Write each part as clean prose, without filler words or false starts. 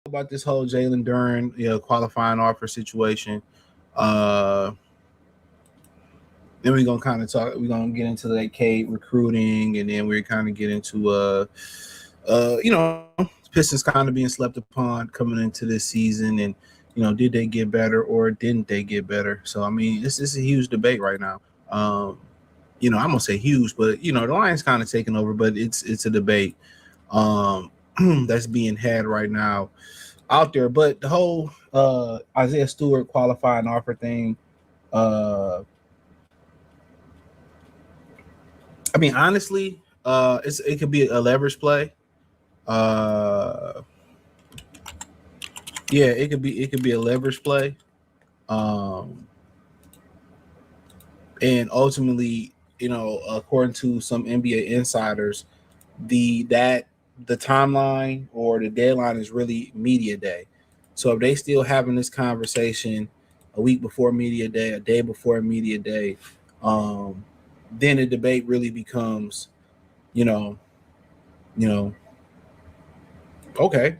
about this whole Jalen Duren, qualifying offer situation. Uh, then we're gonna kind of talk. We're gonna get into that Cade recruiting, and then we're kind of get into Pistons kind of being slept upon coming into this season, and did they get better or didn't they get better? So I mean, this is a huge debate right now. I'm gonna say huge, but the Lions kind of taking over, but it's a debate that's being had right now out there. But the whole Isaiah Stewart qualifying offer thing, uh, I mean, honestly, it could be a leverage play. Uh, yeah, it could be a leverage play. Um, and ultimately, according to some NBA insiders, the timeline or the deadline is really media day. So if they still having this conversation a week before media day, a day before media day, um, then the debate really becomes, you know, you know, okay,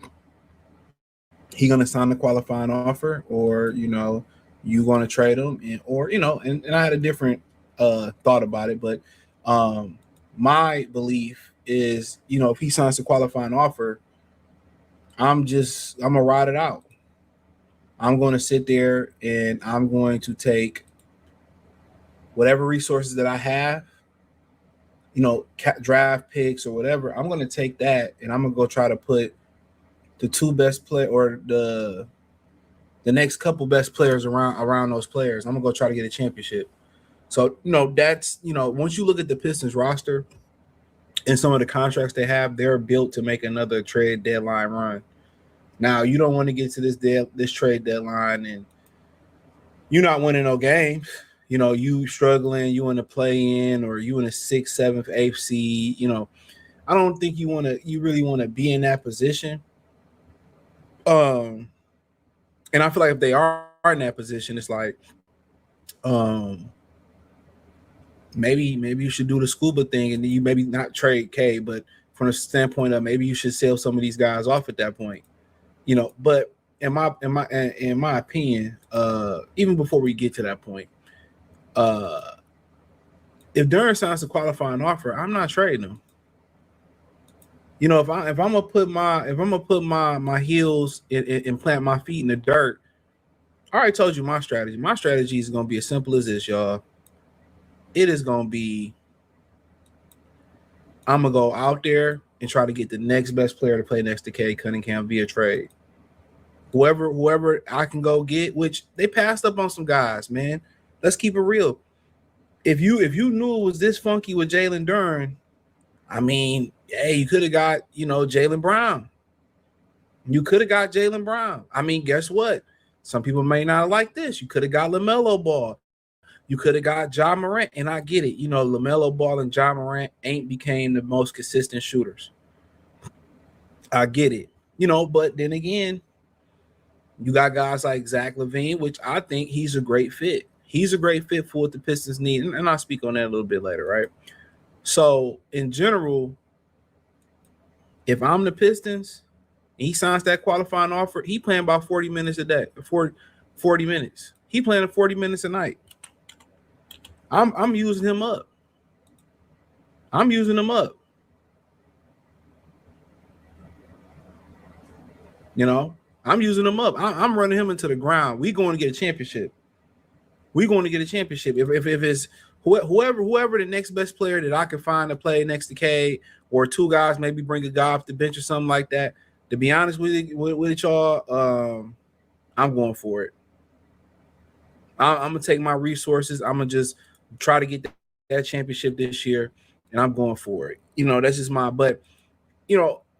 he gonna sign the qualifying offer, or you gonna trade him, and I had a different thought about it, but my belief is, if he signs the qualifying offer, I'm gonna ride it out. I'm going to sit there and I'm going to take whatever resources that I have, draft picks or whatever. I'm going to take that and I'm going to go try to put the two best play or the next couple best players around those players. I'm gonna go try to get a championship. So that's once you look at the Pistons roster and some of the contracts they have, they're built to make another trade deadline run. Now you don't want to get to this trade deadline and you're not winning no games. You struggling, you in a play in, or you in a 6th, 7th, 8th seed. I don't think you really want to be in that position. And I feel like if they are in that position, it's like, um, maybe you should do the scuba thing, and then you maybe not trade K, but from the standpoint of maybe you should sell some of these guys off at that point. But in my opinion, even before we get to that point, uh, if Duren signs a qualifying offer, I'm not trading him. If I'm gonna put my heels and plant my feet in the dirt, I already told you my strategy. My strategy is gonna be as simple as this, y'all. It is gonna be, I'm gonna go out there and try to get the next best player to play next to Cade Cunningham via trade. Whoever I can go get, which they passed up on some guys, man. Let's keep it real. If you knew it was this funky with Jalen Duren, I mean, hey, you could have got, Jalen Brown. You could have got Jalen Brown. I mean, guess what? Some people may not like this. You could have got LaMelo Ball. You could have got Ja Morant, and I get it. LaMelo Ball and Ja Morant ain't became the most consistent shooters. I get it. But then again, you got guys like Zach LaVine, which I think he's a great fit. He's a great fit for what the Pistons need, and I'll speak on that a little bit later, right? So, in general, if I'm the Pistons, he signs that qualifying offer, he playing about 40 minutes a day, 40 minutes. He playing 40 minutes a night. I'm using him up. I'm using him up. I'm using him up. I'm running him into the ground. We going to get a championship. We going to get a championship. If it's whoever the next best player that I can find to play next to K, or two guys, maybe bring a guy off the bench or something like that. To be honest with y'all, I'm going for it. I'm gonna take my resources. I'm gonna just try to get that championship this year, and I'm going for it. That's just but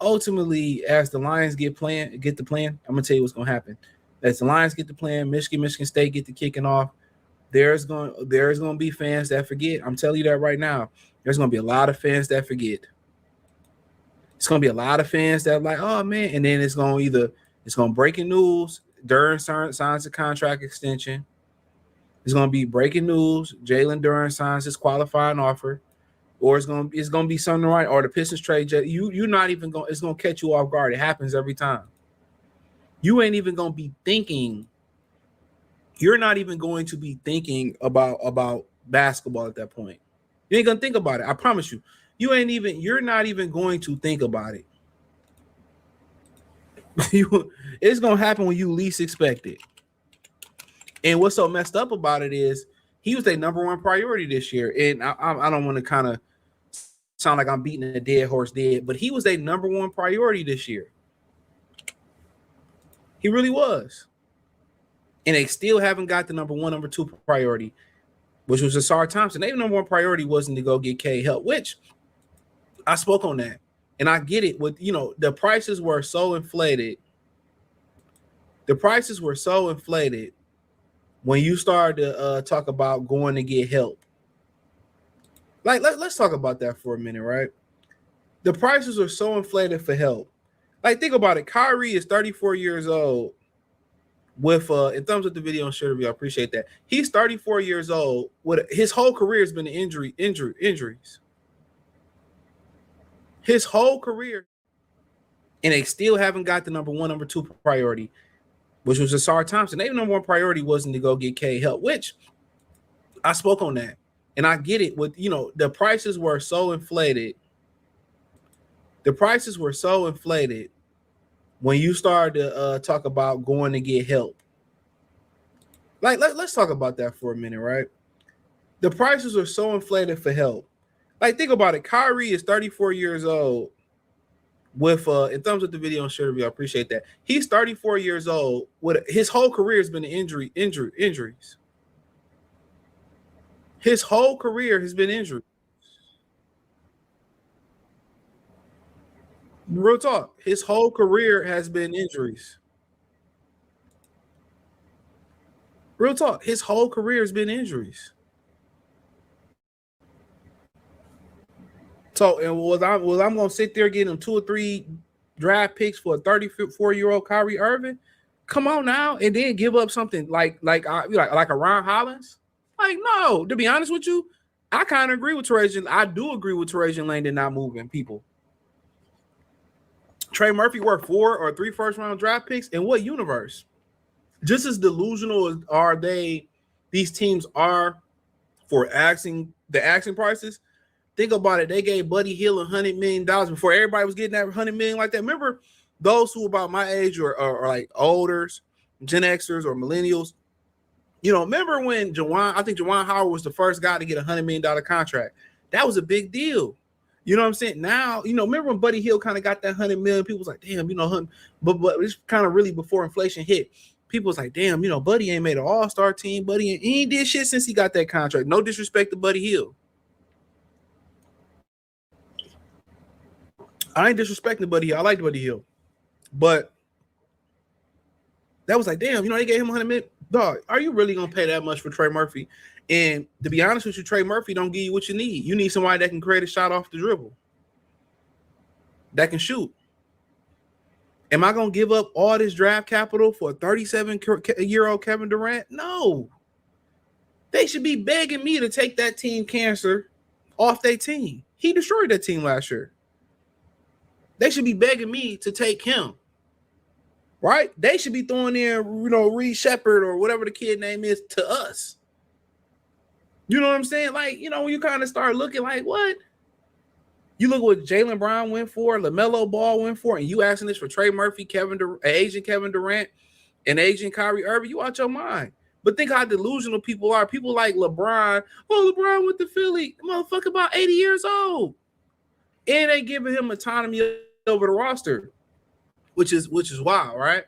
ultimately, as the Lions get the plan, I'm gonna tell you what's gonna happen. As the Lions get the plan, Michigan State get the kicking off. There's going to be fans that forget. I'm telling you that right now. There's going to be a lot of fans that forget. It's going to be a lot of fans that are like, oh man, and then it's going to breaking news. Duren signs a contract extension. It's going to be breaking news. Jalen Duren signs his qualifying offer, or it's going to be something right, or the Pistons trade. You're not even going. It's going to catch you off guard. It happens every time. you ain't even gonna be thinking. You're not even going to be thinking about basketball at that point. You ain't gonna think about it. I promise you. You're not even going to think about it. It's gonna happen when you least expect it. And what's so messed up about it is he was their number one priority this year. And I don't want to kind of sound like I'm beating a dead horse dead, but he was their number one priority this year. He really was. And they still haven't got the number one, number two priority, which was Asar Thompson. Their number one priority wasn't to go get K help, which I spoke on that. And I get it with, the prices were so inflated. The prices were so inflated when you started to talk about going to get help. Like, let's talk about that for a minute, right? The prices are so inflated for help. Like, think about it. Kyrie is 34 years old with and thumbs up the video and share the video. I appreciate that. He's 34 years old. His whole career has been injuries. His whole career. And they still haven't got the number one, number two priority, which was Asar Thompson. Their number one priority wasn't to go get K help, which I spoke on that. And I get it with, the prices were so inflated. The prices were so inflated when you started to talk about going to get help. Like, let's talk about that for a minute, right? The prices are so inflated for help. Like, think about it. Kyrie is 34 years old with and thumbs up the video and share the video. I appreciate that. He's 34 years old. His whole career has been injuries. His whole career has been injury. Real talk. His whole career has been injuries. Real talk. His whole career has been injuries. So, and was I'm gonna sit there getting him 2 or 3 draft picks for a 34-year-old Kyrie Irving? Come on now, and then give up something like a Ron Hollins? Like, no. To be honest with you, I kind of agree with Trajan. I do agree with Trajan Langdon not moving people. Trey Murphy worth 4 or 3 first-round draft picks. In what universe? Just as delusional as these teams are for asking prices. Think about it. They gave Buddy Hield $100 million before everybody was getting that $100 million like that. Remember, those who about my age or like olders, Gen Xers or millennials. Remember when I think Juwan Howard was the first guy to get a $100 million contract. That was a big deal. You know what I'm saying? Now, remember when Buddy Hield kind of got that $100 million? People was like, damn, but it's kind of really before inflation hit. People was like, damn, Buddy ain't made an all-star team. Buddy he ain't did shit since he got that contract. No disrespect to Buddy Hield. I ain't disrespecting Buddy Hield. I liked Buddy Hield. But that was like, damn, they gave him $100 million. Dog, are you really going to pay that much for Trey Murphy? And to be honest with you, Trey Murphy don't give you what you need. You need somebody that can create a shot off the dribble, that can shoot. Am I going to give up all this draft capital for a 37-year-old Kevin Durant? No. They should be begging me to take that team cancer off their team. He destroyed that team last year. They should be begging me to take him. Right? They should be throwing in, Reed Shepard or whatever the kid name is to us. You know what I'm saying? Like, when you kind of start looking like, what? You look what Jalen Brown went for, LaMelo Ball went for, and you asking this for Trey Murphy, Asian Kevin Durant, and Asian Kyrie Irving, you out your mind. But think how delusional people are. People like LeBron. Oh, LeBron went to Philly. Motherfucker about 80 years old. And they giving him autonomy over the roster, which is wild, right?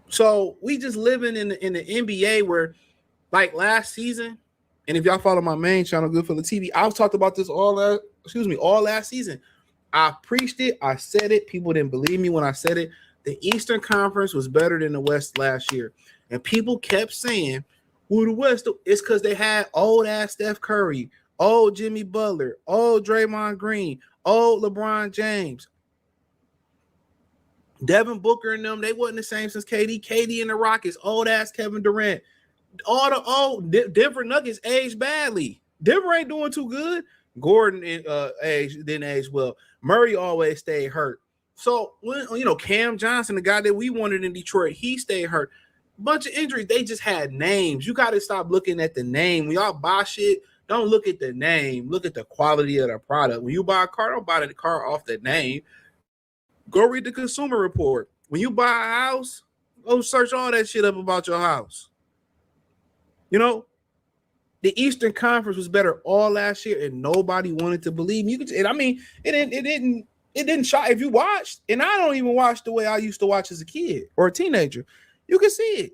So we just living in the NBA where, like last season, and if y'all follow my main channel, Good for the TV, I've talked about this all last season. I preached it. I said it. People didn't believe me when I said it. The Eastern Conference was better than the West last year. And people kept saying, well, the West, it's because they had old-ass Steph Curry, old Jimmy Butler, old Draymond Green, old LeBron James. Devin Booker and them, they wasn't the same since KD. KD and the Rockets, old-ass Kevin Durant. All the old Denver Nuggets aged badly. Denver ain't doing too good. Gordon didn't age well. Murray always stayed hurt. So when Cam Johnson, the guy that we wanted in Detroit, he stayed hurt. Bunch of injuries. They just had names. You got to stop looking at the name. When y'all buy shit, don't look at the name. Look at the quality of the product. When you buy a car, don't buy the car off the name. Go read the consumer report. When you buy a house, go search all that shit up about your house. The Eastern Conference was better all last year, and nobody wanted to believe me. It didn't shock if you watched, and I don't even watch the way I used to watch as a kid or a teenager. You can see it.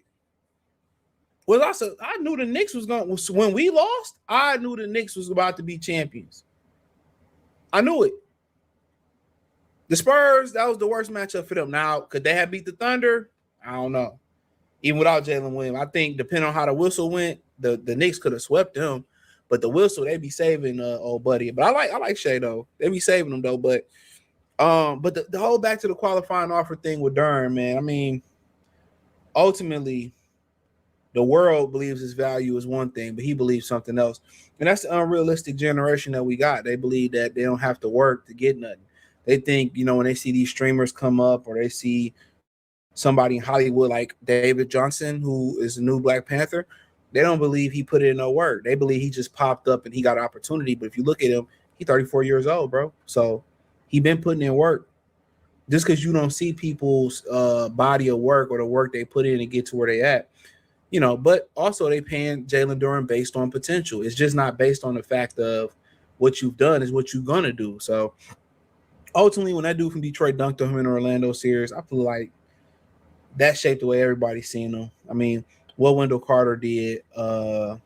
Well, also, I knew the Knicks was going when we lost. I knew the Knicks was about to be champions. I knew it. The Spurs, that was the worst matchup for them. Now, could they have beat the Thunder? I don't know. Even without Jalen Williams, I think depending on how the whistle went, the Knicks could have swept them. But the whistle, they be saving old buddy. But I like Shea though. They be saving them though. But the whole back to the qualifying offer thing with Duren, man. I mean, ultimately, the world believes his value is one thing, but he believes something else. And that's the unrealistic generation that we got. They believe that they don't have to work to get nothing. They think, when they see these streamers come up or they see somebody in Hollywood like David Johnson, who is the new Black Panther, they don't believe he put in no work. They believe he just popped up and he got an opportunity. But if you look at him, he's 34 years old, bro. So he been putting in work. Just because you don't see people's body of work or the work they put in to get to where they at, but also they paying Jalen Duren based on potential. It's just not based on the fact of what you've done is what you're going to do. So ultimately, when that dude from Detroit dunked on him in the Orlando series, I feel like that shaped the way everybody's seeing him. I mean, what Wendell Carter did, and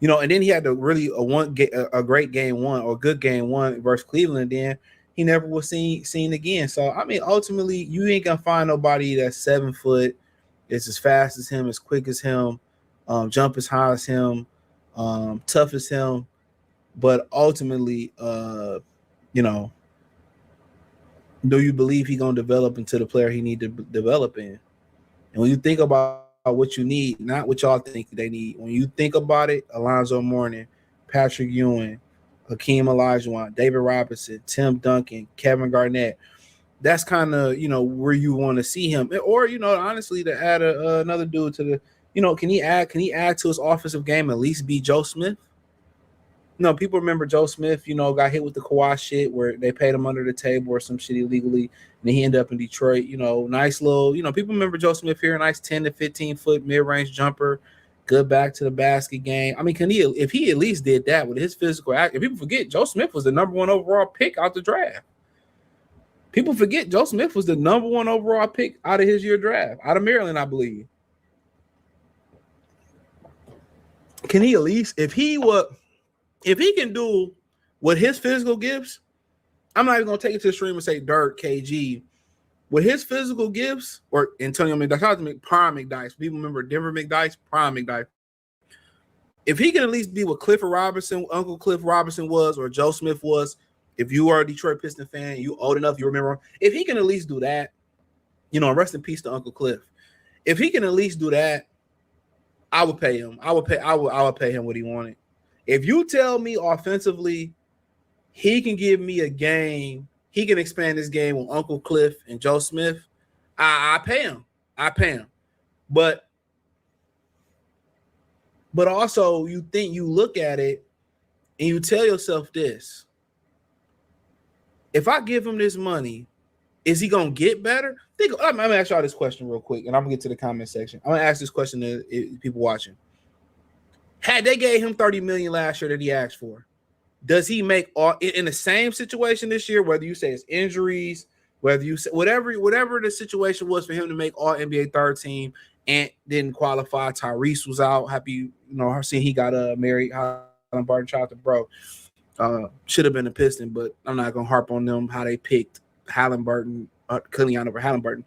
then he had a great game one or good game one versus Cleveland. Then he never was seen again. So I mean, ultimately, you ain't gonna find nobody that's 7 foot, is as fast as him, as quick as him, jump as high as him, tough as him. But ultimately, do you believe he gonna develop into the player he need to develop in? And when you think about what you need, not what y'all think they need, when you think about it, Alonzo Mourning, Patrick Ewing, Hakeem Olajuwon, David Robinson, Tim Duncan, Kevin Garnett, that's kind of where you want to see him. Or honestly, to add another dude to the can he add to his offensive game, at least be Joe Smith? People remember Joe Smith, got hit with the Kawhi shit where they paid him under the table or some shit illegally, and then he ended up in Detroit. Nice little, people remember Joe Smith here, a nice 10 to 15 foot mid-range jumper, good back to the basket game. I mean, if he at least did that with his physical act, if people forget, Joe Smith was the number 1 overall pick out the draft. People forget Joe Smith was the number 1 overall pick out of his year draft, out of Maryland, I believe. Can he at least, if he can do what his physical gifts, I'm not even going to take it to the stream and say Dirk, KG. With his physical gifts, or Antonio McDyess, Prime McDyess. People remember Denver McDyess, Prime McDyess. If he can at least be what Uncle Cliff Robinson was, or Joe Smith was, if you are a Detroit Pistons fan, you old enough, you remember, if he can at least do that, rest in peace to Uncle Cliff. If he can at least do that, I would pay him. I would pay him what he wanted. If you tell me offensively, he can give me a game, he can expand this game with Uncle Cliff and Joe Smith, I pay him. But also you look at it and you tell yourself this: if I give him this money, is he gonna get better? I'm gonna ask y'all this question real quick, and I'm gonna get to the comment section. I'm gonna ask this question to people watching. Had they gave him $30 million last year that he asked for, does he make all in the same situation this year? Whether you say it's injuries, whether you say whatever the situation was for him to make all NBA third team and didn't qualify. Tyrese was out. Happy, seeing he got married. Halliburton, shout out to bro. Should have been a Piston, but I'm not gonna harp on them how they picked Halliburton, Killian over Halliburton.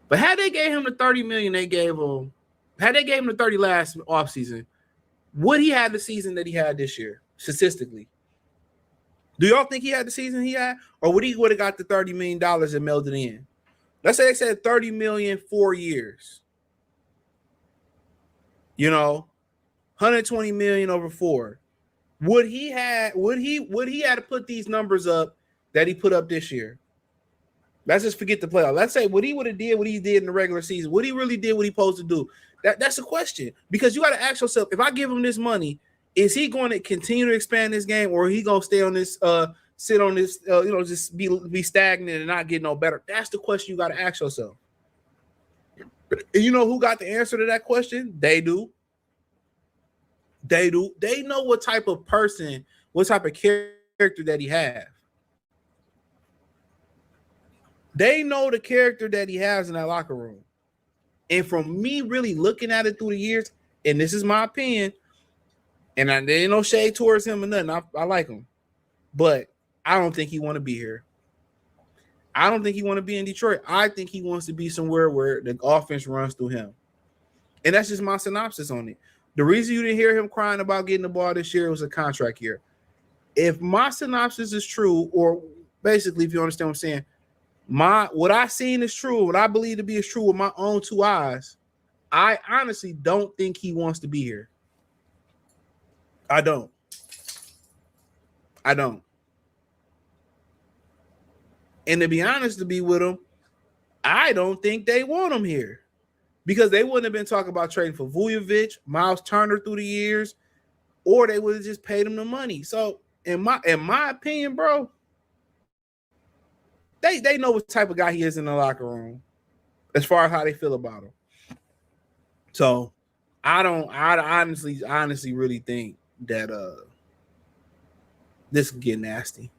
But had they gave him the $30 million they gave him, had they gave him the 30 last offseason, would he have the season that he had this year, statistically? Do y'all think he had the season he had? Or would have got the $30 million and melded in? Let's say they said $30 million 4 years. $120 million over 4. Would he have to put these numbers up that he put up this year? Let's just forget the playoff. Let's say what he would have did, what he did in the regular season, what he really did, what he supposed to do. That's a question, because you got to ask yourself: if I give him this money, is he going to continue to expand this game, or he going to stay on this, sit on this, just be stagnant and not get no better? That's the question you got to ask yourself. And you know who got the answer to that question? They do. They do. They know what type of person, what type of character that he has. They know the character that he has in that locker room. And from me really looking at it through the years, and this is my opinion, and there ain't no shade towards him or nothing. I like him. But I don't think he want to be here. I don't think he want to be in Detroit. I think he wants to be somewhere where the offense runs through him. And that's just my synopsis on it. The reason you didn't hear him crying about getting the ball this year was a contract year. If my synopsis is true, or basically, if you understand what I'm saying, what I seen is true, what I believe to be is true with my own two eyes, I honestly don't think he wants to be here. I don't. And to be honest, to be with him, I don't think they want him here, because they wouldn't have been talking about trading for Vujovic, Miles Turner through the years, or they would have just paid him the money. So in my opinion, bro, they know what type of guy he is in the locker room as far as how they feel about him. So I honestly really think that this could get nasty.